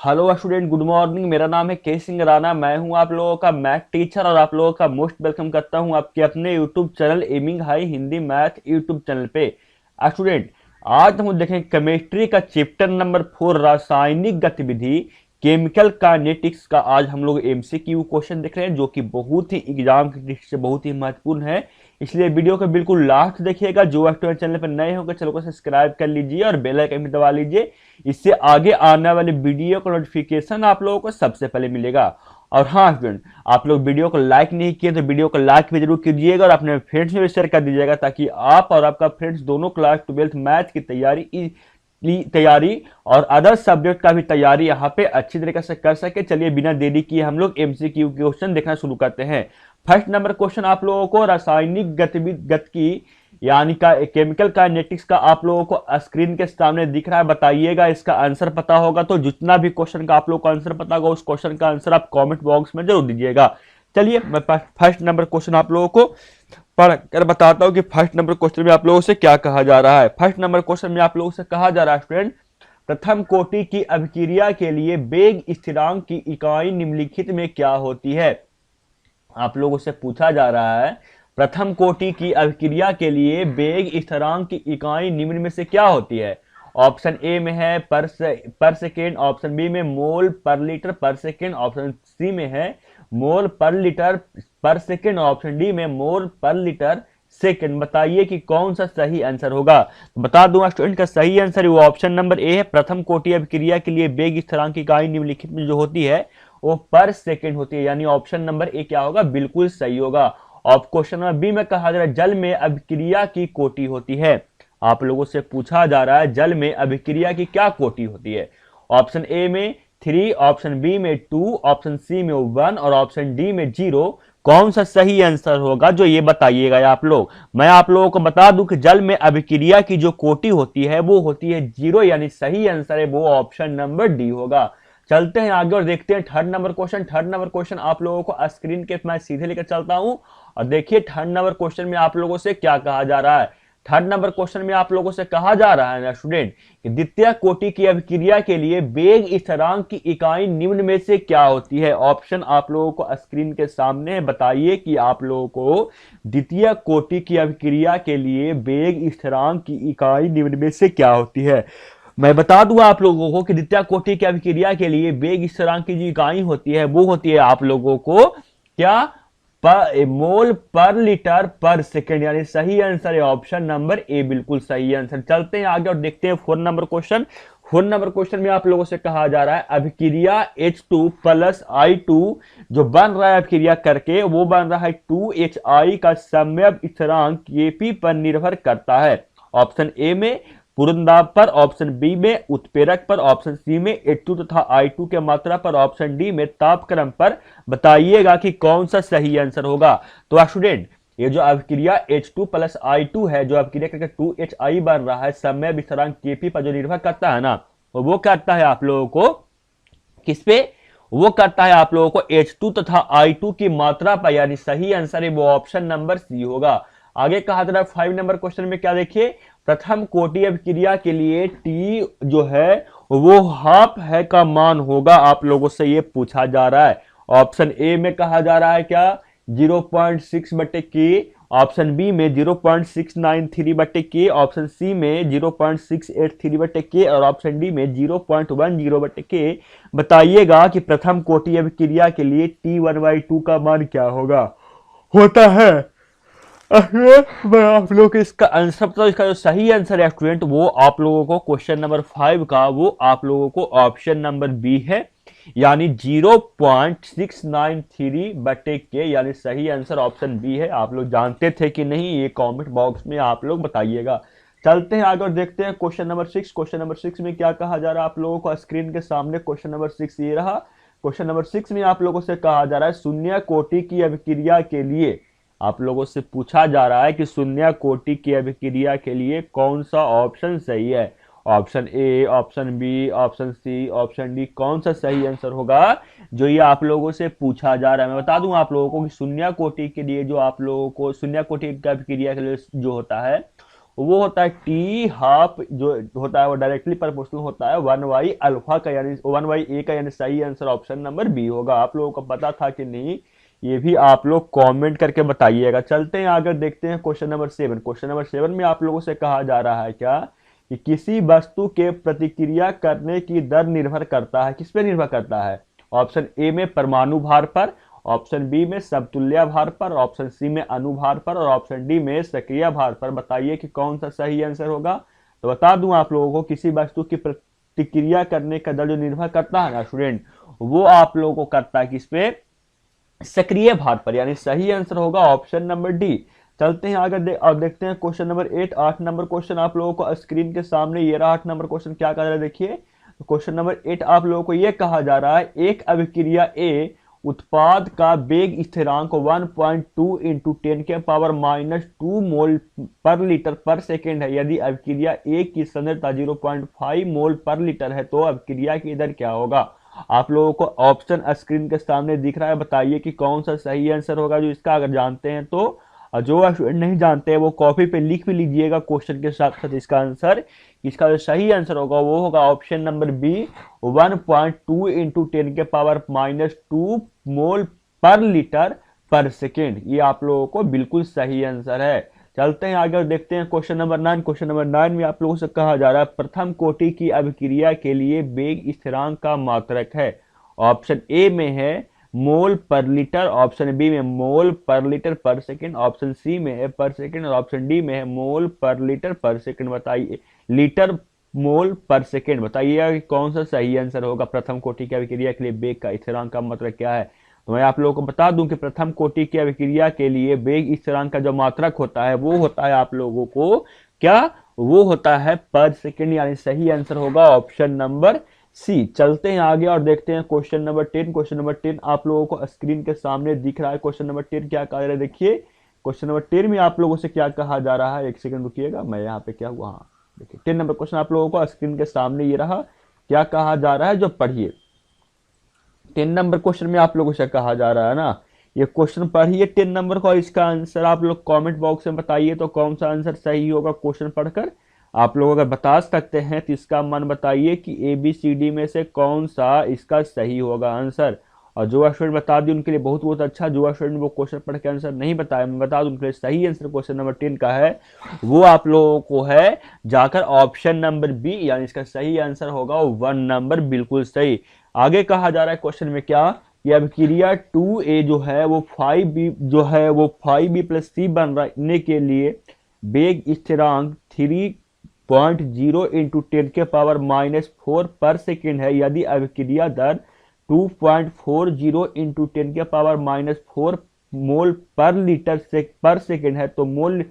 Hello student, good morning. मेरा नाम है के सिंह राणा। मैं हूं आप लोगों का मैथ टीचर और आप लोगों का मोस्ट वेलकम करता हूं आपके अपने YouTube channel aiming high Hindi math YouTube channel पे। स्टूडेंट, आज हम देखें केमिस्ट्री का चैप्टर नंबर 4 रासायनिक गतिविधि केमिकल काइनेटिक्स का। आज हम लोग एमसीक्यू क्वेश्चन देख रहे हैं जो कि बहुत ही एग्जाम की दृष्टि से बहुत ही महत्वपूर्ण है, इसलिए वीडियो को बिल्कुल लास्ट देखिएगा। जो स्टूडेंट चैनल पर नए होंगे चैनल को सब्सक्राइब कर लीजिए और बेल आइकन भी दबा लीजिए, इससे आगे आने वाले वीडियो का नोटिफिकेशन आप लोगों को सबसे पहले मिलेगा। और हाँ फ्रेंड, आप लोग वीडियो को लाइक नहीं किए तो वीडियो को लाइक भी जरूर कीजिएगा और अपने फ्रेंड्स में भी शेयर कर दीजिएगा, ताकि आप और आपका फ्रेंड्स दोनों क्लास 12th मैथ की तैयारी और अदर सब्जेक्ट का भी तैयारी यहाँ पे अच्छी तरीके से कर सके। चलिए बिना देरी किए हम लोग एमसीक्यू क्वेश्चन देखना शुरू करते हैं। फर्स्ट नंबर क्वेश्चन आप लोगों को रासायनिक गतिकी यानी का केमिकल काइनेटिक्स का आप लोगों को स्क्रीन के सामने दिख रहा है। बताइएगा, इसका आंसर पता होगा तो जितना भी क्वेश्चन का आप लोगों को आंसर पता होगा उस क्वेश्चन का आंसर आप कमेंट बॉक्स में जरूर दीजिएगा। चलिए मैं फर्स्ट नंबर क्वेश्चन आप लोगों को पढ़ कर बताता हूं कि फर्स्ट नंबर क्वेश्चन में आप लोगों से क्या कहा जा रहा है। फर्स्ट नंबर क्वेश्चन में आप लोगों से कहा जा रहा है स्टूडेंट, प्रथम कोटि की अभिक्रिया के लिए वेग स्थिरांक की इकाई निम्नलिखित में क्या होती है। आप लोगों से पूछा जा रहा है प्रथम कोटि की अभिक्रिया के लिए वेग स्थिरांक की इकाई निम्न में से क्या होती है। ऑप्शन ए में है पर सेकेंड, ऑप्शन बी में मोल पर लीटर पर सेकेंड, ऑप्शन सी में है मोल पर लीटर पर सेकेंड, ऑप्शन डी में मोल पर लीटर सेकेंड। बताइए कि कौन सा सही आंसर होगा। तो बता दूंगा स्टूडेंट का सही आंसर वो ऑप्शन नंबर ए है। प्रथम कोटि अभिक्रिया के लिए वेग स्थिरांक की इकाई निम्नलिखित में जो होती है वो पर सेकेंड होती है, यानी ऑप्शन नंबर ए क्या होगा, बिल्कुल सही होगा। और क्वेश्चन नंबर बी में कहा जा रहा है जल में अभिक्रिया की कोटि होती है। आप लोगों से पूछा जा रहा है जल में अभिक्रिया की क्या कोटि होती है। ऑप्शन ए में 3, ऑप्शन बी में 2, ऑप्शन सी में 1 और ऑप्शन डी में 0। कौन सा सही आंसर होगा जो ये बताइएगा आप लोग। मैं आप लोगों को बता दूं कि जल में अभिक्रिया की जो कोटि होती है वो होती है 0, यानी सही आंसर है वो ऑप्शन नंबर डी होगा। चलते हैं आगे और देखते हैं third number question. Third number question आप लोगों को स्क्रीन के मैं सीधे लेकर चलता हूं और देखिए थर्ड नंबर क्वेश्चन में आप लोगों से क्या कहा जा रहा है। थर्ड नंबर क्वेश्चन में आप लोगों से कहा जा रहा है ना स्टूडेंट कि द्वितीय कोटि की अभिक्रिया के लिए वेग स्थिरांक की इकाई निम्न में से क्या होती है। ऑप्शन आप लोगों को स्क्रीन के सामने है। बताइए कि आप लोगों को द्वितीय कोटि की अभिक्रिया के लिए वेग स्थिरांक की इकाई निम्न में से क्या होती है। मैं बता दूं आप लोगों को कि द्वितीय कोटि की अभिक्रिया के लिए वेग स्थिरांक की जो इकाई होती है वो होती है आप लोगों को क्या, मोल पर लीटर पर सेकेंड, यानी सही आंसर है ऑप्शन नंबर ए, बिल्कुल सही आंसर। चलते हैं आगे और देखते हैं four number question. Four number question में आप लोगों से कहा जा रहा है अभिक्रिया H2 प्लस I2 जो बन रहा है अभिक्रिया करके वो बन रहा है 2HI का सम्यक स्थिरांक Kp पर निर्भर करता है। ऑप्शन ए में पूर्ण दाब पर, ऑप्शन बी में उत्प्रेरक पर, ऑप्शन सी में H2 तथा I2 के मात्रा पर, ऑप्शन डी में तापक्रम पर। बताइएगा कि कौन सा सही आंसर होगा। तो स्टूडेंट, ये जो अभिक्रिया H2 प्लस I2 है जो अभिक्रिया करके 2HI बन रहा है समय स्थिरांक Kp पर जो निर्भर करता है ना, वो करता है आप लोगों को किस पे, वो करता है आप लोगों को H2 तथा I2 की मात्रा पर, यानी सही आंसर है वो ऑप्शन नंबर सी होगा। आगे कहा जा रहा है 5 नंबर क्वेश्चन में क्या देखिए, प्रथम कोटि अभिक्रिया के लिए T जो है वो हाफ है का मान होगा। आप लोगों से ये पूछा जा रहा है। ऑप्शन ए में कहा जा रहा है क्या 0.6 बटे के, ऑप्शन बी में 0.693 बटे के, ऑप्शन सी में 0.683 बटे के और ऑप्शन डी में 0.10 बटे के। बताइएगा कि प्रथम कोटि अभिक्रिया के लिए T1/2 का मान क्या होगा, होता है। मैं आप लोगों को इसका आंसर तो इसका जो सही आंसर है स्टूडेंट वो आप लोगों को क्वेश्चन नंबर 5 का वो आप लोगों को ऑप्शन नंबर बी है, यानी 0.693 बटे के, यानी सही आंसर ऑप्शन बी है। आप लोग जानते थे कि नहीं ये कमेंट बॉक्स में आप लोग बताइएगा। चलते हैं आगे और देखते हैं क्वेश्चन नंबर 6। क्वेश्चन नंबर 6 में क्या कहा जा रहा है आप लोगों को स्क्रीन के सामने। क्वेश्चन नंबर 6 ये रहा। क्वेश्चन नंबर 6 में आप लोगों से कहा जा रहा है शून्य कोटि की अभिक्रिया के लिए आप लोगों से पूछा जा रहा है कि शून्य कोटि की अभिक्रिया के लिए कौन सा ऑप्शन सही है। Option A, option B, option C, option D, कौन सा सही आंसर होगा जो ये आप लोगों से पूछा जा रहा है। मैं बता दूं आप लोगों को कि शून्य कोटि के लिए जो आप लोगों को शून्य कोटि की अभिक्रिया के लिए जो होता है वो होता है टी हाफ, जो होता है वो डायरेक्टली प्रोपोर्शनल होता है 1/अल्फा का, यानी 1/a का, यानी सही आंसर ऑप्शन नंबर बी होगा। आप लोगों को पता था कि नहीं, ये भी आप लोग कमेंट करके बताइएगा। चलते हैं आगे, देखते हैं क्वेश्चन नंबर 7। क्वेश्चन नंबर 7 में आप लोगों से कहा जा रहा है क्या, कि किसी वस्तु के प्रतिक्रिया करने की दर निर्भर करता है, किस पे निर्भर करता है? ऑप्शन ए में परमाणु भार पर, ऑप्शन बी में समतुल्य भार पर, ऑप्शन सी में अनुभार पर, और ऑप्शन डी में सक्रिय भार पर। बताइए कि कौन सा सही आंसर होगा। तो बता दूं आप लोगों को, किसी वस्तु की प्रतिक्रिया करने का दर जो निर्भर करता है ना स्टूडेंट, वो आप लोगों को करता है किस पे? सक्रिय भार पर, यानी सही आंसर होगा ऑप्शन नंबर डी। चलते हैं आगे अब देखते हैं क्वेश्चन नंबर 8। 8 नंबर क्वेश्चन आप लोगों को स्क्रीन के सामने ये रहा। 8 नंबर क्वेश्चन क्या कह रहा है देखिए। क्वेश्चन नंबर 8 आप लोगों को यह कहा जा रहा है, एक अभिक्रिया ए उत्पाद का वेग स्थिरांक 1.2 इंटू 10 के पावर -2 मोल पर लीटर पर सेकेंड है। यदि अभिक्रिया ए की सांद्रता 0.5 मोल पर लीटर है तो अभिक्रिया की दर क्या होगा? आप लोगों को ऑप्शन स्क्रीन के सामने दिख रहा है, बताइए कि कौन सा सही आंसर होगा जो इसका, अगर जानते हैं तो। और जो स्टूडेंट नहीं जानते हैं वो कॉपी पे लिख भी लीजिएगा क्वेश्चन के साथ साथ इसका आंसर। इसका जो सही आंसर होगा वो होगा ऑप्शन नंबर बी, 1.2 इंटू 10 के पावर -2 मोल पर लीटर पर सेकेंड। ये आप लोगों को बिल्कुल सही आंसर है। चलते हैं आगे और देखते हैं क्वेश्चन नंबर 9। क्वेश्चन नंबर 9 में आप लोगों से कहा जा रहा है, प्रथम कोटि की अभिक्रिया के लिए वेग स्थिरांक का मात्रक है। ऑप्शन ए में है मोल पर लीटर, ऑप्शन बी में मोल पर लीटर पर सेकेंड, ऑप्शन सी में है पर सेकेंड, और ऑप्शन डी में है मोल पर लीटर पर सेकेंड। बताइए, लीटर मोल पर सेकेंड, बताइएगा कि कौन सा सही आंसर होगा। प्रथम कोटि की अभिक्रिया के लिए वेग का स्थिरांक का मात्रक क्या है? तो मैं आप लोगों को बता दूं कि प्रथम कोटि की अभिक्रिया के लिए वेग स्थिरांक का जो मात्रक होता है वो होता है आप लोगों को क्या, वो होता है पर सेकेंड, यानी सही आंसर होगा ऑप्शन नंबर सी। चलते हैं आगे और देखते हैं क्वेश्चन नंबर 10। क्वेश्चन नंबर 10 आप लोगों को स्क्रीन के सामने दिख रहा है। क्वेश्चन नंबर 10 क्या कह रहा है देखिए। क्वेश्चन नंबर 10 में आप लोगों से क्या कहा जा रहा है, एक सेकंड रुकिएगा, मैं यहाँ पे क्या हुआ, हाँ देखिए 10 नंबर क्वेश्चन आप लोगों को स्क्रीन के सामने ये रहा। क्या कहा जा रहा है जो पढ़िए। 10 नंबर क्वेश्चन में आप लोगों से कहा जा रहा है ना, ये क्वेश्चन पढ़िए 10 नंबर का, इसका आंसर आप लोग कमेंट बॉक्स में बताइए तो कौन सा आंसर सही होगा। क्वेश्चन पढ़कर आप लोग अगर बता सकते हैं तो इसका मन बताइए कि ABCD में से कौन सा इसका सही होगा आंसर। और जो स्टूडेंट बता दी उनके लिए बहुत बहुत अच्छा, जो स्टूडेंट वो क्वेश्चन पढ़ के आंसर नहीं बताया, मैं बता दूं उनके लिए सही आंसर क्वेश्चन नंबर 10 का है, वो आप लोगों को है जाकर ऑप्शन नंबर बी, यानी इसका सही आंसर होगा 1 नंबर, बिल्कुल सही। आगे कहा जा रहा है क्वेश्चन में क्या, कि अभिक्रिया 2A जो है वो 5B जो है वो 5B प्लस सी बनने के लिए वेग स्थिरांक 3.0 इंटू 10 के पावर -4 पर सेकेंड है। यदि अभिक्रिया दर 2.40 इंटू 10 के पावर -4 मोल पर लीटर पर सेकेंड है तो मोल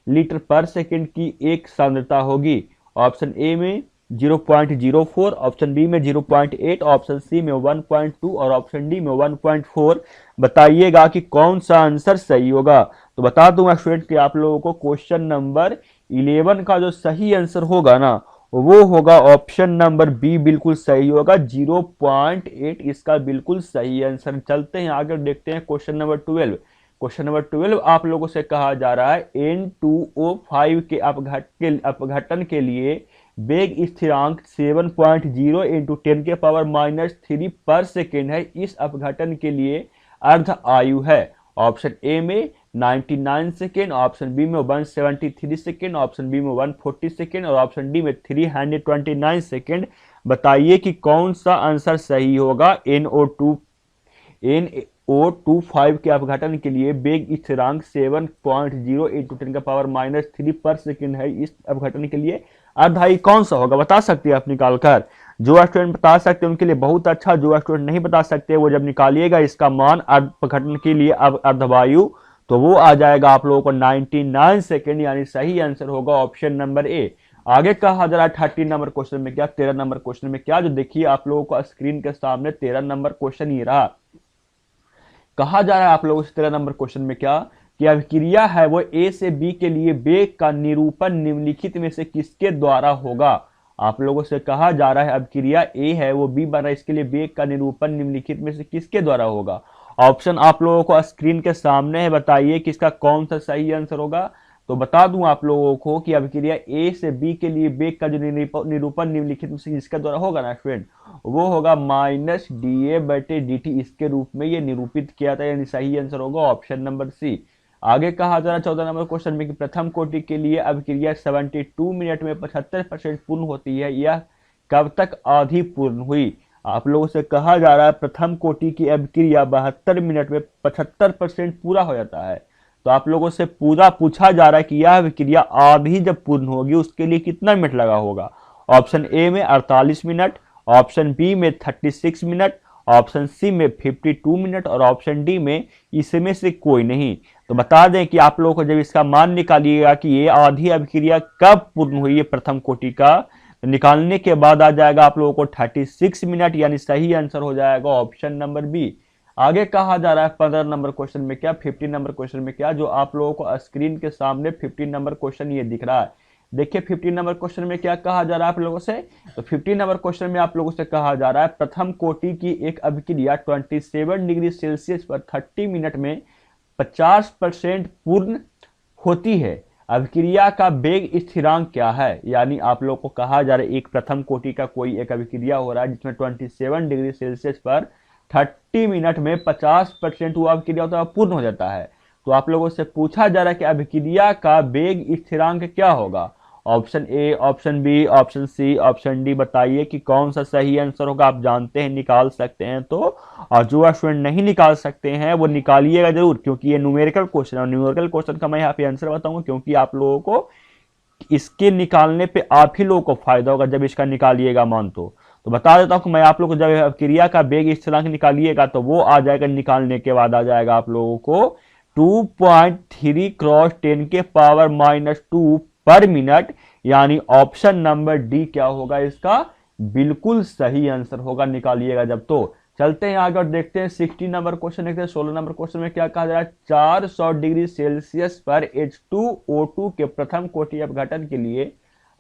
लीटर पर सेकेंड की एक सांद्रता होगी। ऑप्शन ए में 0.04, ऑप्शन बी में 0.8, ऑप्शन सी में 1.2 और ऑप्शन डी में 1.4। बताइएगा कि कौन सा आंसर सही होगा। तो बता दूंगा स्टूडेंट कि आप लोगों को क्वेश्चन नंबर 11 का जो सही आंसर होगा ना वो होगा ऑप्शन नंबर बी, बिल्कुल सही होगा 0.8 इसका बिल्कुल सही आंसर। चलते हैं आगे देखते हैं क्वेश्चन नंबर 12। क्वेश्चन नंबर 12 आप लोगों से कहा जा रहा है, N2O5 के अपघटन के लिए वेग स्थिरांक 7.0 इंटू 10 के पावर -3 पर सेकेंड है। इस अपघटन के लिए अर्ध आयु है। ऑप्शन ए में 99 सेकेंड, ऑप्शन बी में 173 सेकेंड, ऑप्शन बी में 140 सेकेंड और ऑप्शन डी में 329 सेकेंड। बताइए कि कौन सा आंसर सही होगा। NO25 के अपघटन के लिए वेग स्थिरांक 7.0 इंटू 10 का पावर -3 पर सेकेंड है। इस अपघटन के लिए अर्धायु कौन सा होगा, बता सकते हैं आप निकाल कर। जो स्टूडेंट बता सकते हैं उनके लिए बहुत अच्छा, जो स्टूडेंट नहीं बता सकते वो जब निकालिएगा इसका मान अपघटन के लिए अर्धवायु तो वो आ जाएगा आप लोगों को 99 सेकेंड, यानी सही आंसर होगा ऑप्शन नंबर ए। आगे कहा जा रहा है 13 नंबर क्वेश्चन में क्या, 13 नंबर क्वेश्चन में क्या, जो देखिए आप लोगों को स्क्रीन के सामने 13 नंबर क्वेश्चन ये रहा। कहा जा रहा है आप लोगों से 13 नंबर क्वेश्चन में क्या, कि अभिक्रिया है वो ए से बी के लिए वेग का निरूपण निम्नलिखित में से किसके द्वारा होगा। आप लोगों से कहा जा रहा है अभिक्रिया ए है वो बी बन रहा है, इसके लिए वेग का निरूपण निम्नलिखित में से किसके द्वारा होगा। ऑप्शन आप लोगों को स्क्रीन के सामने है, बताइए कि इसका कौन सा सही आंसर होगा। तो बता दूं आप लोगों को कि अभिक्रिया ए से बी के लिए वेग का जो निरूपण निम्नलिखित में से जिसके द्वारा होगा ना स्टूडेंट, वो होगा माइनस डी ए बटे डी टी, इसके रूप में ये निरूपित किया था, यानी सही आंसर होगा ऑप्शन नंबर सी। आगे कहा जा रहा है 14 नंबर क्वेश्चन में कि प्रथम कोटि के लिए अभिक्रिया 72 मिनट में 75% पूर्ण होती है, यह कब तक आधी पूर्ण हुई। आप लोगों से कहा जा रहा है प्रथम कोटि की अभिक्रिया 72 मिनट में 75% पूरा हो जाता है, तो आप लोगों से पूरा पूछा जा रहा है कि यह अभिक्रिया आधी जब पूर्ण होगी उसके लिए कितना मिनट लगा होगा। ऑप्शन ए में 48 मिनट, ऑप्शन बी में 36 मिनट, ऑप्शन सी में 52 मिनट और ऑप्शन डी में इसमें से कोई नहीं। तो बता दें कि आप लोगों को जब इसका मान निकालिएगा कि ये आधी अभिक्रिया कब पूर्ण हुई है प्रथम कोटि का, तो निकालने के बाद आ जाएगा आप लोगों को 36 मिनट, यानी सही आंसर हो जाएगा ऑप्शन नंबर बी। आगे कहा जा रहा है 15 नंबर क्वेश्चन में क्या, 15 नंबर क्वेश्चन में क्या, जो आप लोगों को स्क्रीन के सामने 15 नंबर क्वेश्चन ये दिख रहा है। देखिए 15 नंबर क्वेश्चन में क्या कहा जा रहा है आप लोगों से, तो 15 नंबर क्वेश्चन में आप लोगों से कहा जा रहा है प्रथम कोटि की एक अभिक्रिया 27 डिग्री सेल्सियस पर 30 मिनट में 50% पूर्ण होती है, अभिक्रिया का वेग स्थिरांक क्या है। यानी आप लोग को कहा जा रहा है एक प्रथम कोटि का कोई एक अभिक्रिया हो रहा है जिसमें 27 डिग्री सेल्सियस पर 30 मिनट में 50% वो अभिक्रिया होता है पूर्ण हो जाता है, तो आप लोगों से पूछा जा रहा है कि अभिक्रिया का वेग स्थिरांक क्या होगा। Option A, option B, option C, option D, बताइए कि कौन सा सही आंसर होगा। आप जानते हैं निकाल सकते हैं तो, और जो स्टूडेंट नहीं निकाल सकते हैं वो निकालिएगा जरूर, क्योंकि ये न्यूमेरिकल क्वेश्चन है। न्यूमेरिकल क्वेश्चन का मैं यहाँ पे आंसर बताऊंगा, क्योंकि आप लोगों को इसके निकालने पे आप ही लोगों को फायदा होगा जब इसका निकालिएगा मान। तो बता देता हूं कि मैं आप लोगों को जब अभिक्रिया का वेग स्थिरांक निकालिएगा तो वो आ जाएगा, निकालने के बाद आ जाएगा आप लोगों को 2.3 क्रॉस 10 के पावर -2 पर मिनट, यानी ऑप्शन नंबर डी क्या होगा इसका बिल्कुल सही आंसर होगा, निकालिएगा जब। तो चलते हैं आगे और देखते हैं 16 नंबर क्वेश्चन देखते हैं। 16 नंबर क्वेश्चन में क्या कहा जा रहा है, 400 डिग्री सेल्सियस पर H2O2 के प्रथम कोटि अपघटन के लिए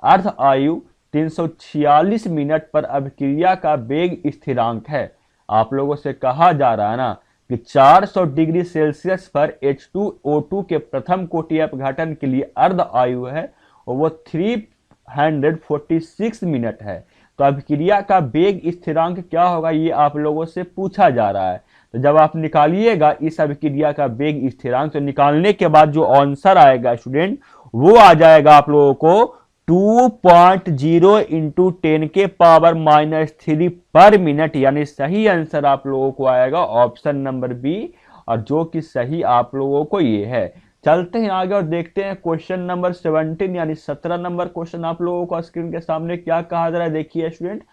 अर्ध आयु 346 मिनट पर अभिक्रिया का वेग स्थिरांक है। आप लोगों से कहा जा रहा है ना कि 400 डिग्री सेल्सियस पर H2O2 के प्रथम कोटि अपघटन के लिए अर्ध आयु है और वो 346 मिनट है, तो अभिक्रिया का वेग स्थिरांक क्या होगा ये आप लोगों से पूछा जा रहा है। तो जब आप निकालिएगा इस अभिक्रिया का वेग स्थिरांक, तो निकालने के बाद जो आंसर आएगा स्टूडेंट वो आ जाएगा आप लोगों को 2.0 इंटू 10 के पावर -3 पर मिनट, यानी सही आंसर आप लोगों को आएगा ऑप्शन नंबर बी, और जो कि सही आप लोगों को ये है। चलते हैं आगे और देखते हैं क्वेश्चन नंबर 17 यानी 17 नंबर क्वेश्चन आप लोगों को स्क्रीन के सामने क्या कहा जा रहा है, देखिए स्टूडेंट,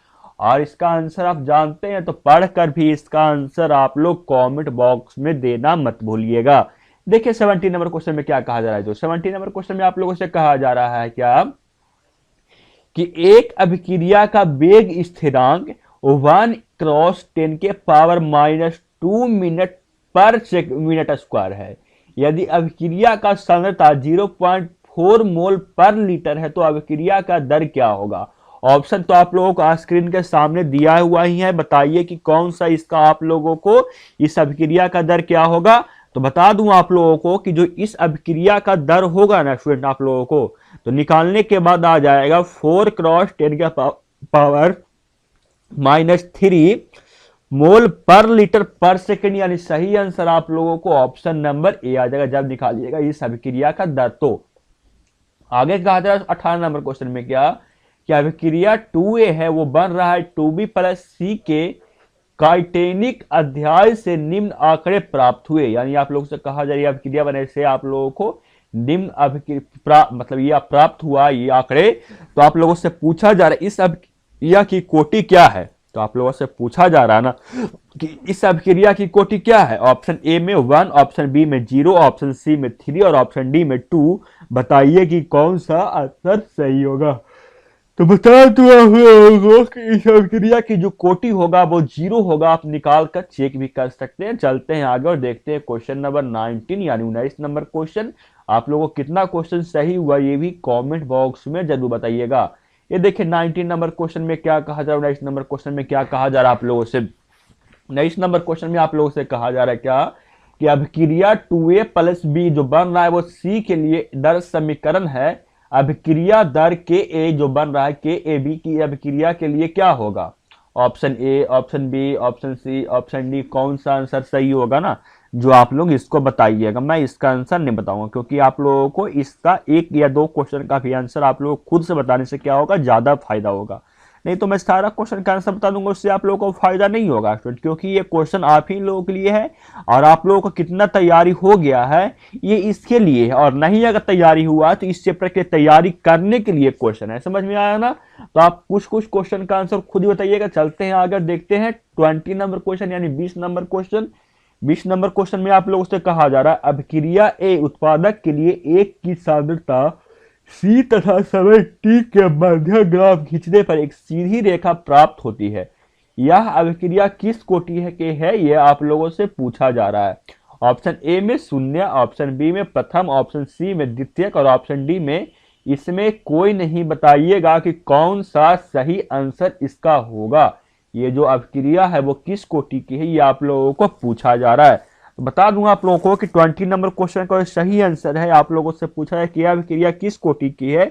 और इसका आंसर आप जानते हैं तो पढ़कर भी इसका आंसर आप लोग कमेंट बॉक्स में देना मत भूलिएगा। देखिए 17 नंबर क्वेश्चन में क्या कहा जा रहा है, जो 17 नंबर क्वेश्चन में आप लोगों से कहा जा रहा है क्या कि एक अभिक्रिया का वेग स्थिरांक 1 क्रॉस 10 के पावर -2 मिनट पर मिनट स्क्वायर है। यदि अभिक्रिया का सांद्रता 0.4 मोल पर लीटर है तो अभिक्रिया का दर क्या होगा। ऑप्शन तो आप लोगों को स्क्रीन के सामने दिया हुआ ही है, बताइए कि कौन सा इसका आप लोगों को इस अभिक्रिया का दर क्या होगा। तो बता दूं आप लोगों को कि जो इस अभिक्रिया का दर होगा ना स्टूडेंट आप लोगों को, तो निकालने के बाद आ जाएगा 4 क्रॉस 10 के पावर -3 मोल पर लीटर पर सेकेंड, यानी सही आंसर आप लोगों को ऑप्शन नंबर ए आ जाएगा जब निकालिएगा इस अभिक्रिया का दर। तो आगे कहा जा रहा है 18 नंबर क्वेश्चन में क्या कि अभिक्रिया 2A है वो बन रहा है 2B + C के काइटेनिक अध्याय से निम्न आंकड़े प्राप्त हुए। यानी आप लोगों से कहा जा रही है अभिक्रिया बनने से आप लोगों को निम्न अभिक्रिया मतलब ये प्राप्त हुआ ये आंकड़े, तो आप लोगों से पूछा जा रहा है इस अभिक्रिया की कोटि क्या है। तो आप लोगों से पूछा जा रहा है ना कि इस अभिक्रिया की कोटि क्या है। ऑप्शन ए में 1, ऑप्शन बी में 0, ऑप्शन सी में 3 और ऑप्शन डी में 2, बताइए कि कौन सा आंसर सही होगा। तो बता दो आप लोगों कि इस अभिक्रिया की जो कोटि होगा वो 0 होगा, आप निकाल कर चेक भी कर सकते हैं। चलते हैं आगे और देखते हैं क्वेश्चन नंबर 19 यानी 19 नंबर क्वेश्चन। आप लोगों को कितना क्वेश्चन सही हुआ ये भी कमेंट बॉक्स में जरूर बताइएगा। ये देखिए 19 नंबर क्वेश्चन में क्या कहा जा रहा है, 19 नंबर क्वेश्चन में क्या कहा जा रहा है आप लोगों से। 19 नंबर क्वेश्चन में आप लोगों से कहा जा रहा है क्या कि अभिक्रिया 2a प्लस बी जो बन रहा है वो सी के लिए दर समीकरण है। अभिक्रिया दर के ए जो बन रहा है के ए बी की अभिक्रिया के लिए क्या होगा? Option A, option B, option C, option D, कौन सा आंसर सही होगा ना, जो आप लोग इसको बताइएगा। मैं इसका आंसर नहीं बताऊंगा क्योंकि आप लोगों को इसका एक या दो क्वेश्चन का भी आंसर आप लोग खुद से बताने से क्या होगा, ज्यादा फायदा होगा। नहीं तो मैं सारा क्वेश्चन का आंसर बता दूंगा, उससे आप लोगों को फायदा नहीं होगा स्टूडेंट, क्योंकि ये क्वेश्चन आप ही लोगों के लिए है और आप लोगों को कितना तैयारी हो गया है ये इसके लिए है। और नहीं अगर तैयारी हुआ तो इस चैप्टर की तैयारी करने के लिए क्वेश्चन है। समझ में आया ना? तो आप कुछ कुछ क्वेश्चन का आंसर खुद ही बताइएगा। चलते हैं आगे, देखते हैं 20 नंबर क्वेश्चन यानी 20 नंबर क्वेश्चन। 20 नंबर क्वेश्चन में आप लोगों से कहा जा रहा है अभिक्रिया ए उत्पादक के लिए एक की सांद्रता सी तथा समय टी के मध्य ग्राफ खींचने पर एक सीधी रेखा प्राप्त होती है। यह अभिक्रिया किस कोटि के है यह आप लोगों से पूछा जा रहा है। ऑप्शन ए में शून्य, ऑप्शन बी में प्रथम, ऑप्शन सी में द्वितीयक और ऑप्शन डी में इसमें कोई नहीं। बताइएगा कि कौन सा सही आंसर इसका होगा। ये जो अभिक्रिया है वो किस कोटि की है ये आप लोगों को पूछा जा रहा है। तो बता दूंगा आप लोगों को कि 20 नंबर क्वेश्चन का सही आंसर है। आप लोगों से पूछा है कि अभिक्रिया किस कोटि की है,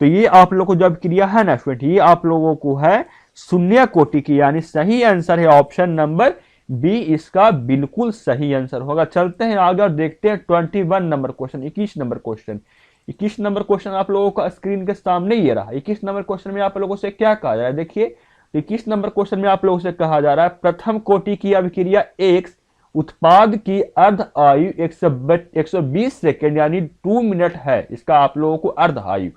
तो ये आप लोगों को जो अभिक्रिया है ना स्टूडेंट, ये आप लोगों को है शून्य कोटि की, यानी सही आंसर है ऑप्शन नंबर बी, इसका बिल्कुल सही आंसर होगा। चलते हैं आगे और देखते हैं 21 number question, 21 number question. 21 number question आप लोगों का स्क्रीन के सामने ये रहा। 21 नंबर क्वेश्चन में आप लोगों से क्या कहा जा रहा है, देखिए 21 नंबर क्वेश्चन में आप लोगों से कहा जा रहा है प्रथम कोटि की अभिक्रिया एक्स उत्पाद की अर्ध आयु 120 सेकेंड यानी 2 मिनट है, इसका आप लोगों को अर्ध आयु।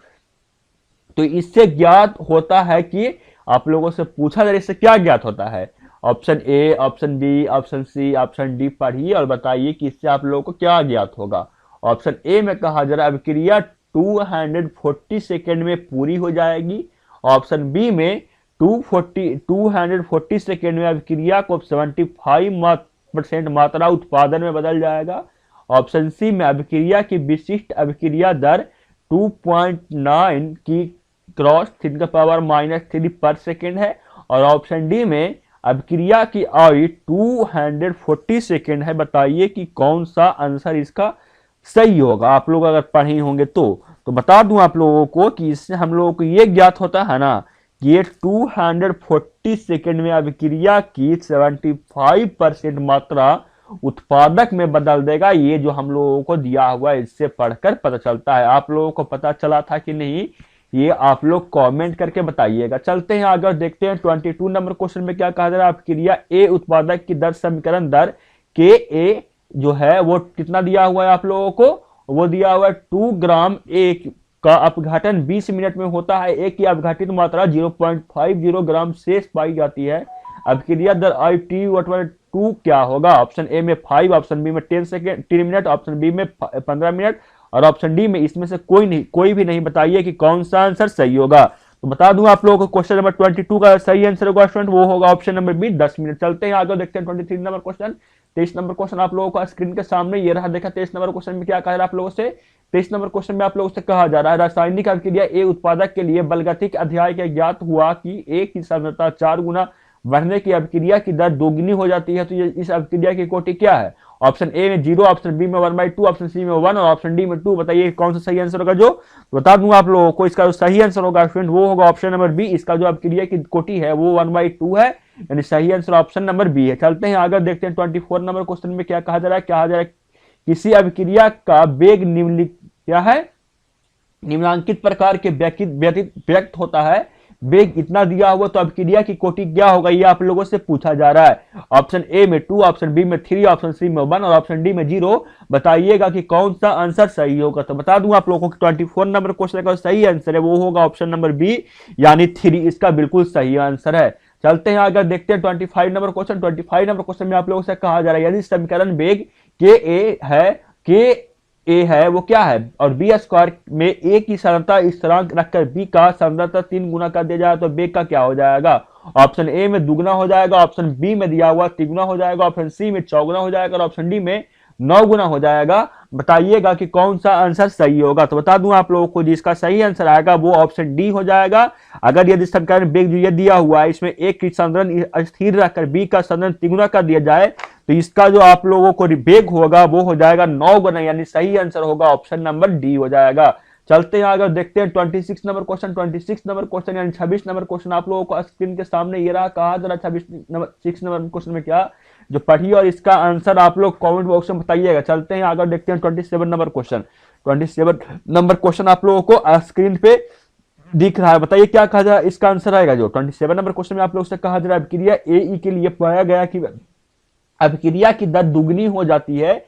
तो इससे ज्ञात होता है कि आप लोगों से पूछा जा रहा है इससे क्या ज्ञात होता है। Option A, option B, option C, option D पढ़िए और बताइए कि इससे आप लोगों को क्या ज्ञात होगा। ऑप्शन ए में कहा जा रहा है अभिक्रिया 240 सेकेंड में पूरी हो जाएगी। ऑप्शन बी में 240 सेकेंड में अभिक्रिया को 75% मात्रा उत्पादन में बदल जाएगा। ऑप्शन सी में अभिक्रिया की विशिष्ट अभिक्रिया दर 2.9 की क्रॉस 10⁻³ पर सेकेंड है। और ऑप्शन डी में अभिक्रिया की आयु 240 सेकेंड है। बताइए कि कौन सा आंसर इसका सही होगा। आप लोग अगर पढ़े होंगे तो बता दूं आप लोगों को कि इससे हम लोगों को ये ज्ञात होता है ना, ये 240 सेकेंड में अभिक्रिया की 75% मात्रा उत्पादक में बदल देगा। ये जो हम लोगों को दिया हुआ है इससे पढ़कर पता चलता है। आप लोगों को पता चला था कि नहीं ये आप लोग कमेंट करके बताइएगा। चलते हैं आगे देखते हैं 22 नंबर क्वेश्चन में क्या कहा जा रहा है अभिक्रिया ए उत्पादक की दर समीकरण दर के ए जो है वो कितना दिया हुआ है आप लोगों को, वो दिया हुआ है 2 ग्राम ए का अपघटन 20 मिनट में होता है। एक की अपघटित मात्रा 0.50 ग्राम शेष पाई जाती है। अभिक्रिया दर आई टी बटे 2 क्या होगा। ऑप्शन ए में 5, ऑप्शन बी में 10 मिनट, ऑप्शन बी में 15 मिनट और ऑप्शन डी में इसमें से कोई भी नहीं। बताइए कि कौन सा आंसर सही होगा। तो बता दूं आप लोगों को क्वेश्चन नंबर 22 का सही आंसर होगा स्टूडेंट, वो होगा ऑप्शन नंबर बी 10 मिनट। चलते हैं आगे देखते हैं 23 नंबर क्वेश्चन। 23 नंबर क्वेश्चन आप लोगों का स्क्रीन के सामने ये रहा। देखा 23 नंबर क्वेश्चन में क्या कहा रहा है आप लोगों से। 23 नंबर क्वेश्चन में आप लोगों से कहा जा रहा है रासायनिक अभिक्रिया ए उत्पादक के लिए बलगतिक अध्याय के ज्ञात हुआ कि ए की सांद्रता 4 गुना बढ़ने की अभिक्रिया की दर 2 गुनी हो जाती है। तो ये इस अभिक्रिया की कोटि क्या है। ऑप्शन ए में 0, ऑप्शन बी में 1/2, ऑप्शन सी में 1 और ऑप्शन डी में 2। बताइए कौन सा सही आंसर होगा। जो बता दूंगा आप लोगों को इसका जो सही आंसर होगा स्टूडेंट वो होगा ऑप्शन नंबर बी। इसका जो अभिक्रिया की कोटि है वो 1/2 है, यानी सही आंसर ऑप्शन नंबर बी है। चलते हैं आगे देखते हैं 24 नंबर क्वेश्चन में क्या कहा जा रहा है। कहा जा रहा है किसी अभिक्रिया का वेग क्या है निम्नलिखित प्रकार के व्यक्त होता है। वेग इतना दिया हुआ तो अभिक्रिया की कोटि क्या होगा ये आप लोगों से पूछा जा रहा है। ऑप्शन ए में 2, ऑप्शन बी में 3, ऑप्शन सी में 1 और ऑप्शन डी में 0। बताइएगा कि कौन सा आंसर सही होगा। तो बता दूं आप लोगों को 24 नंबर क्वेश्चन का सही आंसर है वो होगा ऑप्शन नंबर बी यानी 3, इसका बिल्कुल सही आंसर है। चलते हैं आगे देखते हैं 25 नंबर क्वेश्चन। 25 नंबर क्वेश्चन में आप लोगों से कहा जा रहा है यदि समीकरण वेग के ए है वो क्या है और बी स्क्वायर में ए की सांद्रता स्थिरांक रखकर बी का सांद्रता 3 गुना कर दिया जाए तो वेग का क्या हो जाएगा। ऑप्शन ए में 2 गुना हो जाएगा, ऑप्शन बी में दिया हुआ 3 गुना हो जाएगा, ऑप्शन सी में 4 गुना हो जाएगा और ऑप्शन डी में 9 गुना हो जाएगा। बताइएगा कि कौन सा आंसर सही होगा। तो बता दूं आप लोगों को जिसका सही आंसर आएगा वो ऑप्शन डी हो जाएगा। अगर यदि समीकरण वेग जो ये दिया हुआ है इसमें ए की सांद्रण स्थिर रखकर बी का सांद्रण 3 गुना कर दिया जाए तो इसका जो आप लोगों को वेग होगा वो हो जाएगा 9 गुना, यानी सही आंसर होगा ऑप्शन नंबर डी हो जाएगा। चलते हैं आगे, देखते हैं 26 नंबर क्वेश्चन। 26 नंबर क्वेश्चन यानी 26 नंबर क्वेश्चन आप लोगों को स्क्रीन के सामने ये रहा। कहा जरा 6 नंबर क्वेश्चन में क्या जो पढ़िए और इसका आंसर आप लोग कमेंट बॉक्स में बताइएगा। चलते हैं आगे, देखते हैं 27 नंबर क्वेश्चन। 27 नंबर क्वेश्चन आप लोगों को स्क्रीन पे दिख रहा है, बताइए क्या कहा जाए इसका आंसर आएगा। जो 27 नंबर क्वेश्चन में आप लोग से कहा जा रहा है अभिक्रिया ए के लिए पाया गया कि अभिक्रिया की दर दुगनी हो जाती है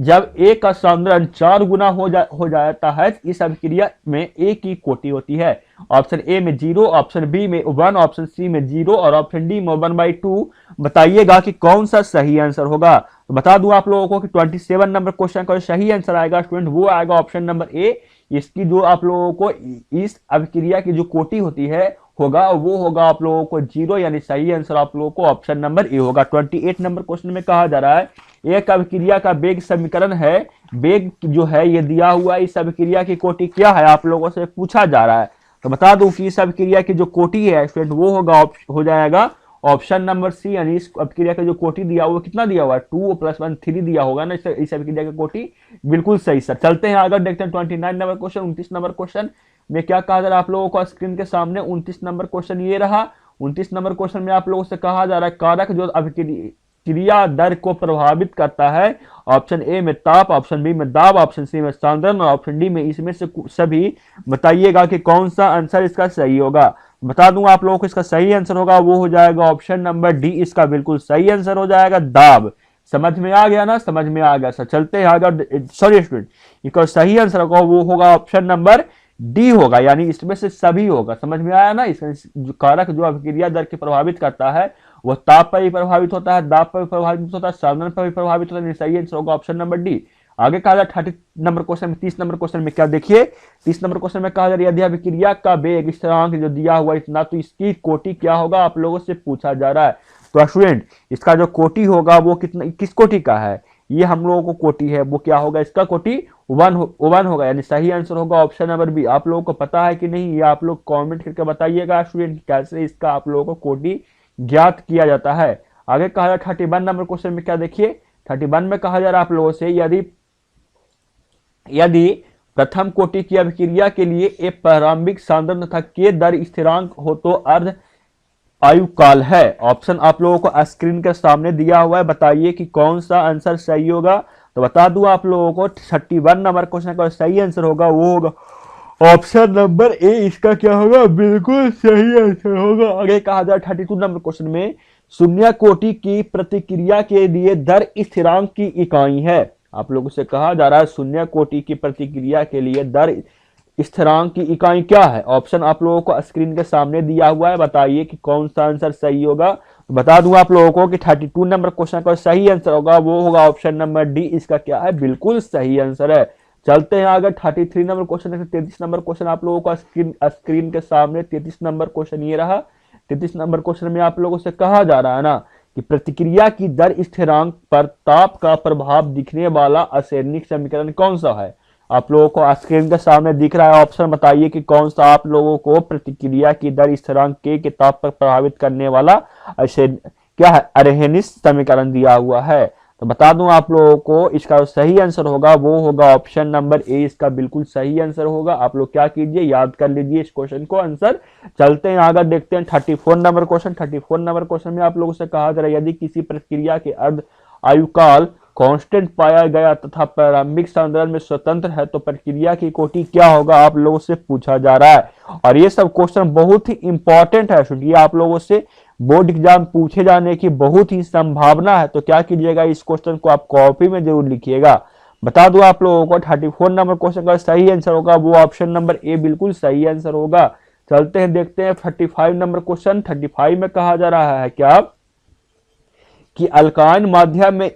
जब ए का सांद्रण 4 गुना हो जाता है। इस अभिक्रिया में ए की कोटि होती है। ऑप्शन ए में 0, ऑप्शन बी में 1, ऑप्शन सी में 0 और ऑप्शन डी में 1/2। बताइएगा कि कौन सा सही आंसर होगा। तो बता दूं आप लोगों को कि 27 नंबर क्वेश्चन का सही आंसर आएगा स्टूडेंट वो आएगा ऑप्शन नंबर ए। इसकी जो आप लोगों को इस अभिक्रिया की जो कोटि होती है होगा वो होगा आप लोगों को 0, यानी सही आंसर आप लोगों को ऑप्शन नंबर ए होगा। 28 नंबर क्वेश्चन में कहा जा रहा है एक अभिक्रिया का वेग समीकरण है, वेग जो है ये दिया हुआ, इस अभिक्रिया की कोटि क्या है आप लोगों से पूछा जा रहा है। तो बता दूं कि इस अभिक्रिया की जो कोटि है स्टूडेंट वो होगा हो जाएगा ऑप्शन नंबर सी, यानी इस अभिक्रिया का जो कोटि दिया हुआ कितना दिया हुआ है 2 + 1 3 दिया होगा ना इस अभिक्रिया का कोटि। बिल्कुल सही सर। चलते हैं आगे, देखते हैं 29 नंबर क्वेश्चन। 29 नंबर क्वेश्चन में क्या कहा जा रहा है आप लोगों को स्क्रीन के सामने। 29 नंबर क्वेश्चन ये रहा। 29 नंबर क्वेश्चन में आप लोगों से कहा जा रहा है कारक जो अभिक्रिया दर को प्रभावित करता है। ऑप्शन ए में ताप, ऑप्शन बी में दाब, ऑप्शन सी में सांद्रण और ऑप्शन डी में इसमें से सभी। बताइएगा कि कौन सा आंसर इसका सही होगा। बता दूं आप लोगों को इसका सही आंसर होगा वो हो जाएगा ऑप्शन नंबर डी, इसका बिल्कुल सही आंसर हो जाएगा दाब। समझ में आ गया ना, समझ में आ गया सर। चलते हैं आगे, सॉरी स्टूडेंट इसका सही आंसर होगा वो होगा ऑप्शन नंबर डी होगा, यानी इसमें से सभी होगा। समझ में आया ना। इसका जो कारक जो अभिक्रिया दर के प्रभावित करता है वो ताप पर भी प्रभावित होता है, दाब पर भी प्रभावित होता है, सांद्रण पर भी प्रभावित होता है। सही आंसर होगा ऑप्शन नंबर डी। आगे कहा जा 30 नंबर क्वेश्चन में, 30 नंबर क्वेश्चन में क्या देखिए। 30 नंबर क्वेश्चन में कहा जा रहा है यदि अभिक्रिया का वेग स्थिरांक जो दिया हुआ इतना तो इसकी कोटि क्या होगा आप लोगों से पूछा जा रहा है। तो स्टूडेंट इसका जो कोटि होगा वो कितना किस कोटि का है, ये हम लोगों को कोटि है वो क्या होगा, इसका कोटि 1 होगा, यानी सही आंसर होगा ऑप्शन नंबर बी। आप लोगों को पता है कि नहीं ये आप लोग कमेंट करके बताइएगा स्टूडेंट कैसे इसका आप लोगों को कोटि ज्ञात किया जाता है। आगे कहा जा 31 नंबर क्वेश्चन में क्या देखिए। 31 में कहा जा रहा है आप लोगों से यदि प्रथम कोटि की अभिक्रिया के लिए एक प्रारंभिक सांद्रण तथा के दर स्थिरांक हो तो अर्ध आयुकाल है। ऑप्शन आप लोगों को स्क्रीन के सामने दिया हुआ है, बताइए कि कौन सा आंसर सही होगा। तो बता दूं आप लोगों को 31 नंबर क्वेश्चन का सही आंसर होगा वो होगा ऑप्शन नंबर ए, इसका क्या होगा बिल्कुल सही आंसर होगा। आगे कहा जाए 32 नंबर क्वेश्चन में शून्य कोटि की प्रतिक्रिया के लिए दर स्थिरांक की इकाई है। आप लोगों से कहा जा रहा है शून्य कोटि की प्रतिक्रिया के लिए दर स्थिरांक की इकाई क्या है। ऑप्शन आप लोगों को स्क्रीन के सामने दिया हुआ है, बताइए कि कौन सा आंसर सही होगा। तो बता दूं आप लोगों को कि 32 नंबर क्वेश्चन का सही आंसर होगा वो होगा ऑप्शन नंबर डी, इसका क्या है बिल्कुल सही आंसर है। चलते हैं आगे 33 नंबर क्वेश्चन। 33 नंबर क्वेश्चन आप लोगों को स्क्रीन के सामने 33 नंबर क्वेश्चन ये रहा। 33 नंबर क्वेश्चन में आप लोगों से कहा जा रहा है ना कि प्रतिक्रिया की दर स्थिरांक पर ताप का प्रभाव दिखने वाला आसंजनिक समीकरण कौन सा है। आप लोगों को स्क्रीन के सामने दिख रहा है ऑप्शन, बताइए कि कौन सा आप लोगों को प्रतिक्रिया की दर स्थिरांक के ताप पर प्रभावित करने वाला क्या है अरहेनिस समीकरण दिया हुआ है। तो बता दूं आप लोगों को इसका सही आंसर होगा वो होगा ऑप्शन नंबर ए, इसका बिल्कुल सही आंसर होगा। आप लोग क्या कीजिए याद कर लीजिए इस क्वेश्चन को आंसर। चलते हैं आगे, देखते हैं 34 नंबर क्वेश्चन। 34 नंबर क्वेश्चन में आप लोगों से कहा जा रहा है यदि किसी प्रक्रिया के अर्ध आयुकाल कांस्टेंट पाया गया तथा प्रारंभिक सांद्रण में स्वतंत्र है तो प्रक्रिया की कोटि क्या होगा आप लोगों से पूछा जा रहा है। और ये सब क्वेश्चन बहुत ही इंपॉर्टेंट है, ये आप लोगों से बोर्ड एग्जाम पूछे जाने की बहुत ही संभावना है। तो क्या कीजिएगा इस क्वेश्चन को आप कॉपी में जरूर लिखिएगा। बता दूं आप लोगों को 34 नंबर क्वेश्चन का सही आंसर होगा वो ऑप्शन नंबर ए बिल्कुल सही आंसर होगा। चलते हैं देखते हैं 35 नंबर क्वेश्चन। 35 में कहा जा रहा है क्या कि अल्काइन माध्यम में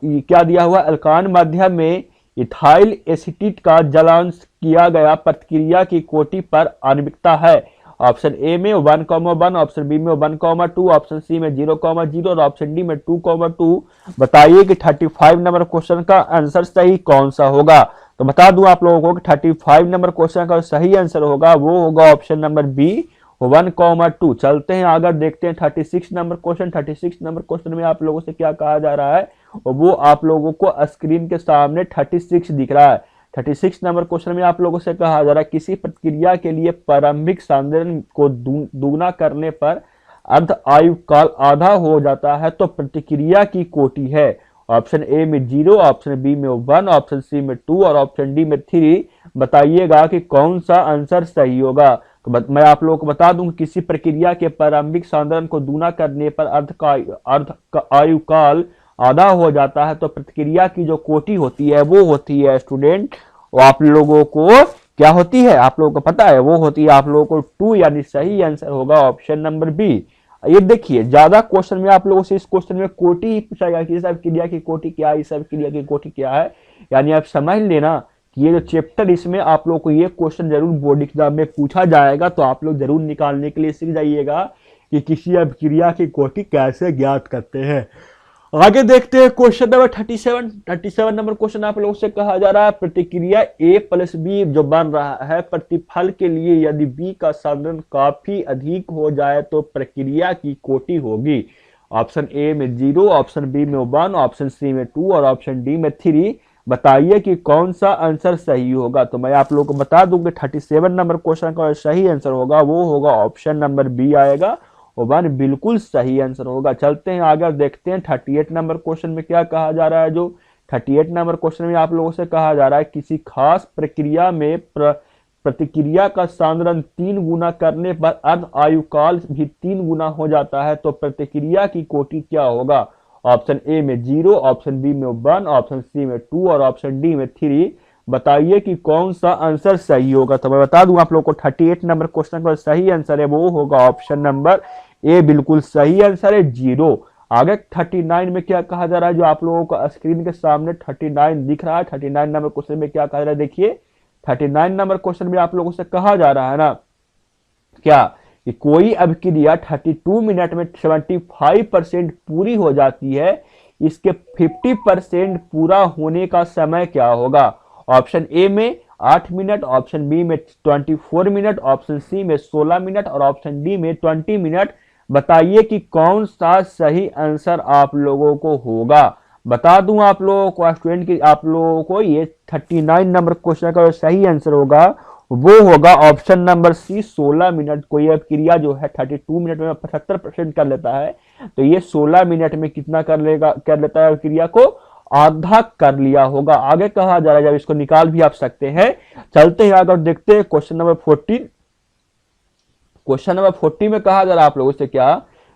क्या दिया हुआ, अल्काइन माध्यम में इथाइल एसीटेट का जलांश किया गया प्रतिक्रिया की कोटि पर आणविकता है। ऑप्शन ए में 1,1, ऑप्शन बी में 1,2, ऑप्शन सी में 0,0 और ऑप्शन डी में 2,2। बताइए कि 35 नंबर क्वेश्चन का आंसर सही कौन सा होगा। तो बता दूं आप लोगों को कि 35 नंबर क्वेश्चन का सही आंसर होगा वो होगा ऑप्शन नंबर बी, 1,2। चलते हैं आगे, देखते हैं 36 नंबर क्वेश्चन। 36 नंबर क्वेश्चन में आप लोगों से क्या कहा जा रहा है, और वो आप लोगों को स्क्रीन के सामने 36 दिख रहा है। 36 नंबर क्वेश्चन में आप लोगों से कहा जा रहा है किसी प्रतिक्रिया के लिए प्रारंभिक सांद्रण को दुगुना करने पर अर्ध आयु काल आधा हो जाता है तो प्रतिक्रिया की कोटि है। ऑप्शन ए में 0, ऑप्शन बी में 1, ऑप्शन सी में 2 और ऑप्शन डी में 3। बताइएगा कि कौन सा आंसर सही होगा। तो मैं आप लोगों को बता दूं, किसी प्रक्रिया के प्रारंभिक सांद्रण को दूना करने पर अर्ध का आयु काल आधा हो जाता है तो प्रतिक्रिया की जो कोटि होती है वो होती है स्टूडेंट, वो आप लोगों को क्या होती है, आप लोगों को पता है, वो होती है आप लोगों को 2, यानी सही आंसर होगा ऑप्शन नंबर बी। ये देखिए, ज्यादा क्वेश्चन में आप लोगों से इस क्वेश्चन में कोटि ही पूछा गया कि सब क्रिया की कोटि क्या है, सब क्रिया की कोटि क्या है। यानी आप समझ लेना कि ये जो चैप्टर, इसमें आप लोग को ये क्वेश्चन जरूर बोर्ड एग्जाम में पूछा जाएगा, तो आप लोग जरूर निकालने के लिए सीख जाइएगा कि किसी अभिक्रिया की कोटि कैसे ज्ञात करते हैं। आगे देखते हैं क्वेश्चन नंबर 37। 37 नंबर क्वेश्चन आप लोगों से कहा जा रहा है प्रतिक्रिया A प्लस बी जो बन रहा है प्रतिफल के लिए यदि B का सांद्रण काफी अधिक हो जाए तो प्रक्रिया की कोटि होगी। ऑप्शन ए में 0, ऑप्शन बी में 1, ऑप्शन सी में 2 और ऑप्शन डी में 3। बताइए कि कौन सा आंसर सही होगा। तो मैं आप लोगों को बता दूं कि 37 नंबर क्वेश्चन का सही आंसर होगा वो होगा ऑप्शन नंबर बी आएगा, और 1 बिल्कुल सही आंसर होगा। चलते हैं आगे, देखते हैं 38 नंबर क्वेश्चन में क्या कहा जा रहा है। जो 38 नंबर क्वेश्चन में आप लोगों से कहा जा रहा है किसी खास प्रक्रिया में प्रतिक्रिया का सांद्रण 3 गुना करने पर अर्ध आयु काल भी 3 गुना हो जाता है तो प्रतिक्रिया की कोटि क्या होगा। ऑप्शन ए में 0, ऑप्शन बी में 1, ऑप्शन सी में 2 और ऑप्शन डी में 3। बताइए कि कौन सा आंसर सही होगा। तो मैं बता दूं आप लोगों को 38 नंबर क्वेश्चन का सही आंसर है वो होगा ऑप्शन नंबर ए, बिल्कुल सही आंसर है 0। आगे 39 में क्या कहा जा रहा है, जो आप लोगों को स्क्रीन के सामने 39 दिख रहा है। 39 नंबर क्वेश्चन में क्या कहा जा रहा है, देखिए 39 नंबर क्वेश्चन में आप लोगों से कहा जा रहा है ना क्या, कि कोई अभिक्रिया 32 मिनट में 75% पूरी हो जाती है, इसके 50% पूरा होने का समय क्या होगा। ऑप्शन ए में 8 मिनट, ऑप्शन बी में 24 मिनट, ऑप्शन सी में 16 मिनट और ऑप्शन डी में 20 मिनट। बताइए कि कौन सा सही आंसर आप लोगों को होगा। बता दूं आप लोगों को स्टूडेंट की, आप लोगों को ये 39 नंबर क्वेश्चन का सही आंसर होगा वो होगा ऑप्शन नंबर सी, 16 मिनट। कोई अभिक्रिया जो है 32 मिनट में 75% कर लेता है, तो ये 16 मिनट में कितना कर लेता है अभिक्रिया को, आधा कर लिया होगा। आगे कहा जा रहा है, जब इसको निकाल भी आप सकते हैं। चलते हैं आगे, देखते हैं क्वेश्चन नंबर 40। क्वेश्चन नंबर 40 में कहा जा रहा है आप लोगों से क्या,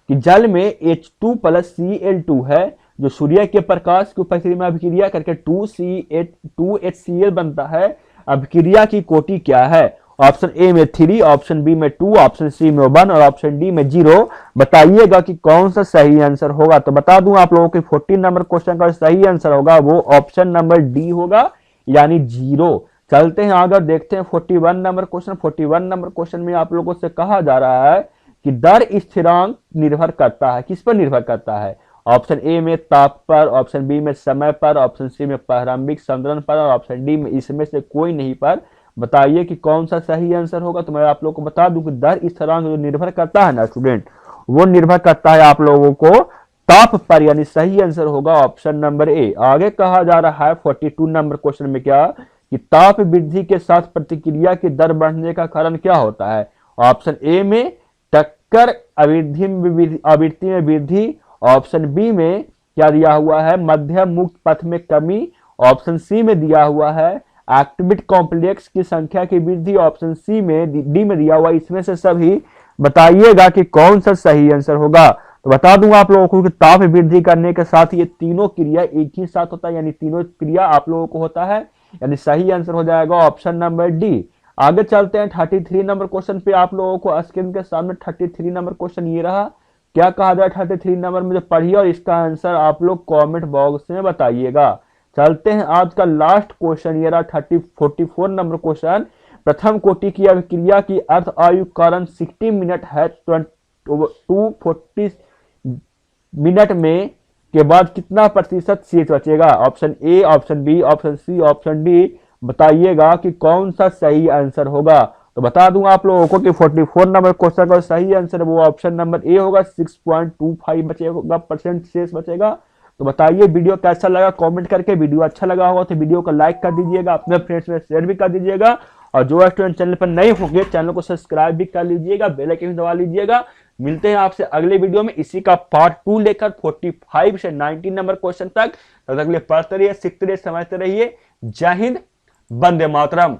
कि जल में H2 प्लस Cl2 है जो सूर्य के प्रकाश की उपस्थिति में अभिक्रिया करके 2HCl बनता है, अभिक्रिया की कोटि क्या है। ऑप्शन ए में 3, ऑप्शन बी में 2, ऑप्शन सी में 1 और ऑप्शन डी में 0। बताइएगा कि कौन सा सही आंसर होगा। तो बता दूं आप लोगों को 40 नंबर क्वेश्चन का सही आंसर होगा वो ऑप्शन नंबर डी होगा, यानी 0। चलते हैं आगे, देखते हैं 41 नंबर क्वेश्चन। 41 नंबर क्वेश्चन में आप लोगों से कहा जा रहा है कि दर स्थिरांक निर्भर करता है, किस पर निर्भर करता है। ऑप्शन ए में ताप पर, ऑप्शन बी में समय पर, ऑप्शन सी में प्रारंभिक सांद्रण पर और ऑप्शन डी में इसमें से कोई नहीं पर। बताइए कि कौन सा सही आंसर होगा। तो मैं आप लोगों को बता दूं कि दर स्थिरांक जो निर्भर करता है ना स्टूडेंट, वो निर्भर करता है आप लोगों को ताप पर, यानी सही आंसर होगा ऑप्शन नंबर ए। आगे कहा जा रहा है 42 नंबर क्वेश्चन में क्या, कि ताप वृद्धि के साथ प्रतिक्रिया की दर बढ़ने का कारण क्या होता है। ऑप्शन ए में टक्कर आवृत्ति में वृद्धि, ऑप्शन बी में क्या दिया हुआ है, मध्यम मुक्त पथ में कमी, ऑप्शन सी में दिया हुआ है एक्टिविटी कॉम्प्लेक्स की संख्या की वृद्धि, ऑप्शन सी में डी में दिया हुआ इसमें से सभी। बताइएगा कि कौन सा सही आंसर होगा। तो बता दूंगा आप लोगों को कि ताप वृद्धि करने के साथ ये तीनों क्रिया एक ही साथ होता है, यानी तीनों क्रिया आप लोगों को होता है, यानी सही आंसर हो जाएगा ऑप्शन नंबर डी। आगे चलते हैं 33 नंबर क्वेश्चन पे। आप लोगों को स्क्रीन के सामने 33 नंबर क्वेश्चन ये रहा। क्या कहा जाए 33 नंबर में, जो पढ़िए और इसका आंसर आप लोग कमेंट बॉक्स में बताइएगा। चलते हैं आज का लास्ट क्वेश्चन, ये रहा 44 नंबर क्वेश्चन। प्रथम कोटि की अभिक्रिया की अर्ध आयु कारण 60 मिनट है, 240 मिनट में के बाद कितना प्रतिशत शेष बचेगा। Option A, option B, option C, option D. बताइएगा कि कौन सा सही आंसर होगा। तो बता दूं आप लोगों को कि 44 नंबर क्वेश्चन का सही आंसर वो ऑप्शन नंबर ए होगा। 6.25 बचेगा परसेंट शेष बचेगा। तो बताइए वीडियो कैसा लगा कमेंट करके। वीडियो अच्छा लगा होगा तो वीडियो को लाइक कर दीजिएगा, अपने फ्रेंड्स में शेयर भी कर दीजिएगा, और जो स्टूडेंट चैनल पर नए होंगे चैनल को सब्सक्राइब भी कर लीजिएगा, बेल आइकन दबा लीजिएगा। मिलते हैं आपसे अगले वीडियो में इसी का पार्ट 2 लेकर 45 से 19 नंबर क्वेश्चन तक। तब तक के लिए पढ़ते रहिए, सीखते रहिए, समझते रहिए। जय हिंद, वंदे मातरम।